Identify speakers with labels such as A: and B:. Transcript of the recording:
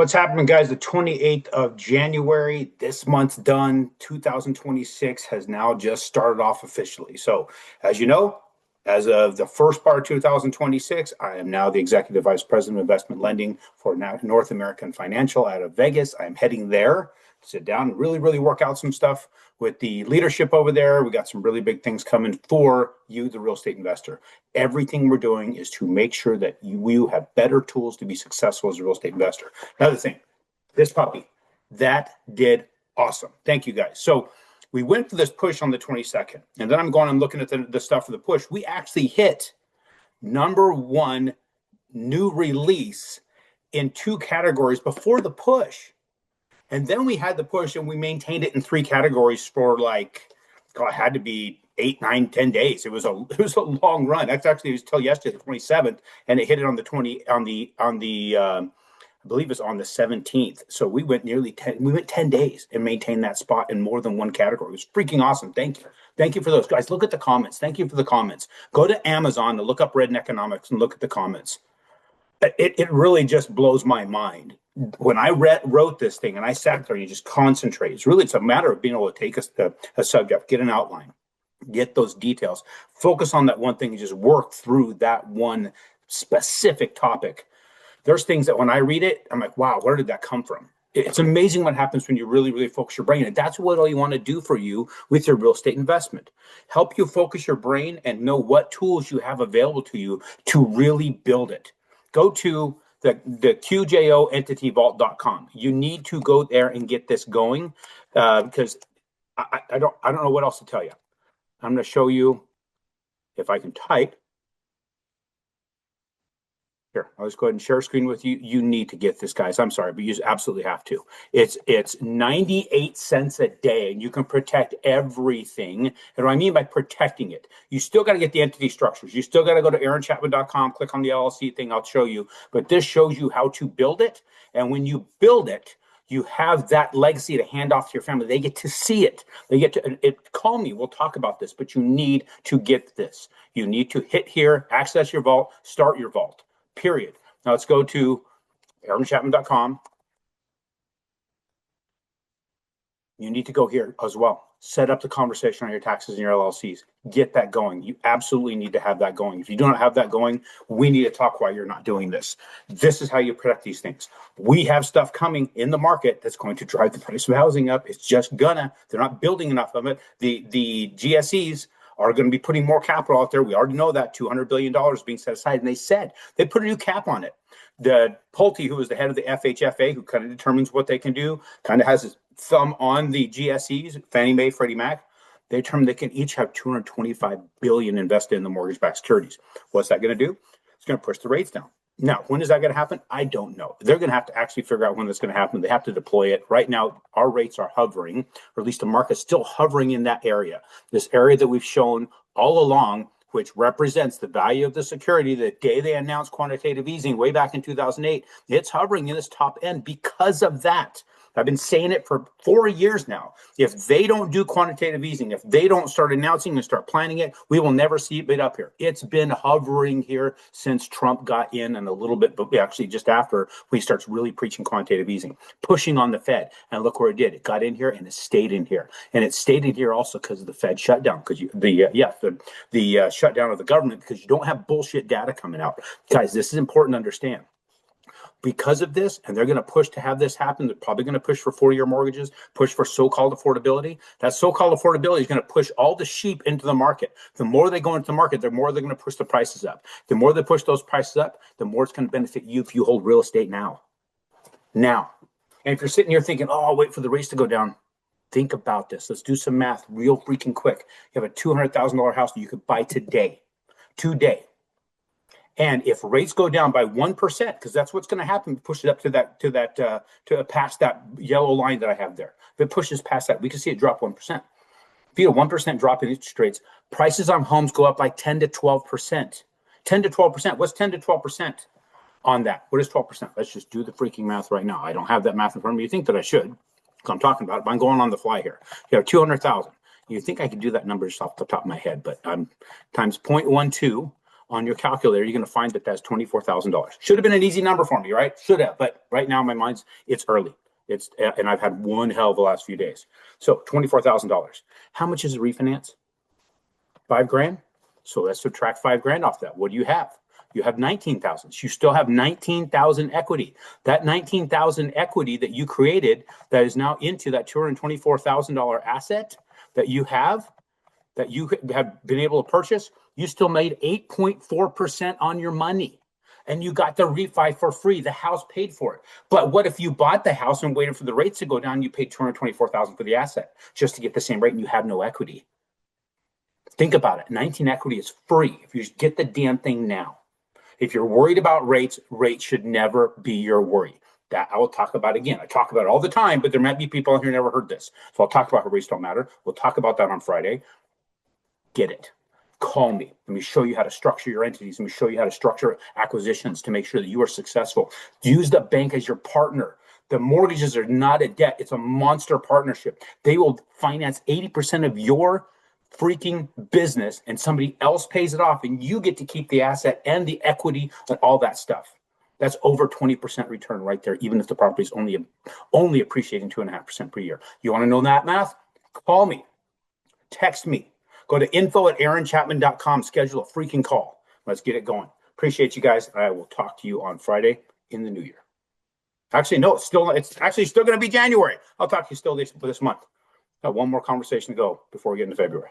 A: What's happening, guys? The 28th of January, this month's done. 2026 has now just started off officially. So, as you know, as of the first part of 2026, I am now the Executive Vice President of Investment Lending for North American Financial out of Vegas. I'm heading there to sit down and really work out some stuff with the leadership over there. We got some really big things coming for you, the real estate investor. Everything we're doing is to make sure that you have better tools to be successful as a real estate investor. Another thing, this puppy, that did awesome. Thank you, guys. So we went for this push on the 22nd, and then I'm going and looking at the stuff for the push. We actually hit #1 new release in 2 categories before the push. And then we had the push and we maintained it in 3 categories for like, God, it had to be 8, 9, 10 days. It was a long run. That's actually, it was till yesterday, the 27th, and it hit it on the I believe it's on the 17th. So we went 10 days and maintained that spot in more than one category. It was freaking awesome. Thank you. Thank you for those guys. Look at the comments. Thank you for the comments. Go to Amazon to look up Red Economics and look at the comments. It really just blows my mind. When I wrote this thing and I sat there and you just concentrate, it's a matter of being able to take a subject, get an outline, get those details, focus on that one thing and just work through that one specific topic. There's things that when I read it, I'm like, wow, where did that come from? It's amazing what happens when you really focus your brain. And that's what I want to do for you with your real estate investment. Help you focus your brain and know what tools you have available to you to really build it. Go to the QJO entityvault.com. You need to go there and get this going because I don't know what else to tell you. I'm going to show you if I can type. Here, I'll just go ahead and share screen with you. You need to get this, guys. I'm sorry, but you absolutely have to. It's 98 cents a day, and you can protect everything. And what I mean by protecting it, you still got to get the entity structures. You still got to go to aaronchapman.com, click on the LLC thing. I'll show you. But this shows you how to build it. And when you build it, you have that legacy to hand off to your family. They get to see it. They get to call me. We'll talk about this, but you need to get this. You need to hit here, access your vault, start your vault. Period. Now let's go to aaronchapman.com. You need to go here as well. Set up the conversation on your taxes and your LLCs. Get that going. You absolutely need to have that going. If you don't have that going, we need to talk why you're not doing this. This is how you protect these things. We have stuff coming in the market that's going to drive the price of housing up. It's just gonna. They're not building enough of it. The GSEs are going to be putting more capital out there. We already know that $200 billion is being set aside. And they said they put a new cap on it. The Pulte, who is the head of the FHFA, who kind of determines what they can do, kind of has his thumb on the GSEs, Fannie Mae, Freddie Mac. They determine they can each have $225 billion invested in the mortgage-backed securities. What's that going to do? It's going to push the rates down. Now, when is that going to happen? I don't know. They're going to have to actually figure out when that's going to happen. They have to deploy it. Right now, our rates are hovering, or at least the market's still hovering in that area. This area that we've shown all along, which represents the value of the security the day they announced quantitative easing way back in 2008, it's hovering in this top end because of that. I've been saying it for 4 years now. If they don't do quantitative easing, if they don't start announcing and start planning it, we will never see it up here. It's been hovering here since Trump got in and a little bit, but actually just after when he starts really preaching quantitative easing, pushing on the Fed. And look where it did. It got in here and it stayed in here. And it stayed in here also because of the Fed shutdown, because the shutdown of the government, because you don't have bullshit data coming out. Guys, this is important to understand. Because of this, and they're going to push to have this happen, they're probably going to push for 4-year mortgages, push for so-called affordability. That so-called affordability is going to push all the sheep into the market. The more they go into the market, the more they're going to push the prices up. The more they push those prices up, the more it's going to benefit you if you hold real estate now. Now. And if you're sitting here thinking, oh, I'll wait for the rates to go down, think about this. Let's do some math real freaking quick. You have a $200,000 house that you could buy today. And if rates go down by 1%, because that's what's going to happen, push it up to past that yellow line that I have there. If it pushes past that, we can see it drop 1%. If you get a 1% drop in interest rates, prices on homes go up like 10 to 12%. 10 to 12%. What's 10 to 12% on that? What is 12%? Let's just do the freaking math right now. I don't have that math in front of me. You think that I should, because I'm talking about it, but I'm going on the fly here. You have 200,000. You think I could do that number just off the top of my head, but I'm times 0.12 on your calculator, you're going to find that that's $24,000. Should have been an easy number for me, right? Should have, but right now my mind's, it's early. And I've had one hell of the last few days. So $24,000. How much is a refinance? $5,000. So let's subtract $5,000 off that. What do you have? You have 19,000. You still have 19,000 equity. That 19,000 equity that you created that is now into that $224,000 asset that you have been able to purchase, you still made 8.4% on your money. And you got the refi for free. The house paid for it. But what if you bought the house and waited for the rates to go down? You paid $224,000 for the asset just to get the same rate, and you have no equity. Think about it. 19 equity is free if you just get the damn thing now. If you're worried about rates should never be your worry. That I will talk about again. I talk about it all the time, but there might be people out here who never heard this. So I'll talk about how rates don't matter. We'll talk about that on Friday. Get it. Call me. Let me show you how to structure your entities. Let me show you how to structure acquisitions to make sure that you are successful. Use the bank as your partner. The mortgages are not a debt. It's a monster partnership. They will finance 80% of your freaking business and somebody else pays it off and you get to keep the asset and the equity and all that stuff. That's over 20% return right there, even if the property is only appreciating 2.5% per year. You want to know that math? Call me. Text me. Go to info@aaronchapman.com. Schedule a freaking call. Let's get it going. Appreciate you guys. I will talk to you on Friday in the new year. Actually, no, it's actually still going to be January. I'll talk to you still this month. Got one more conversation to go before we get into February.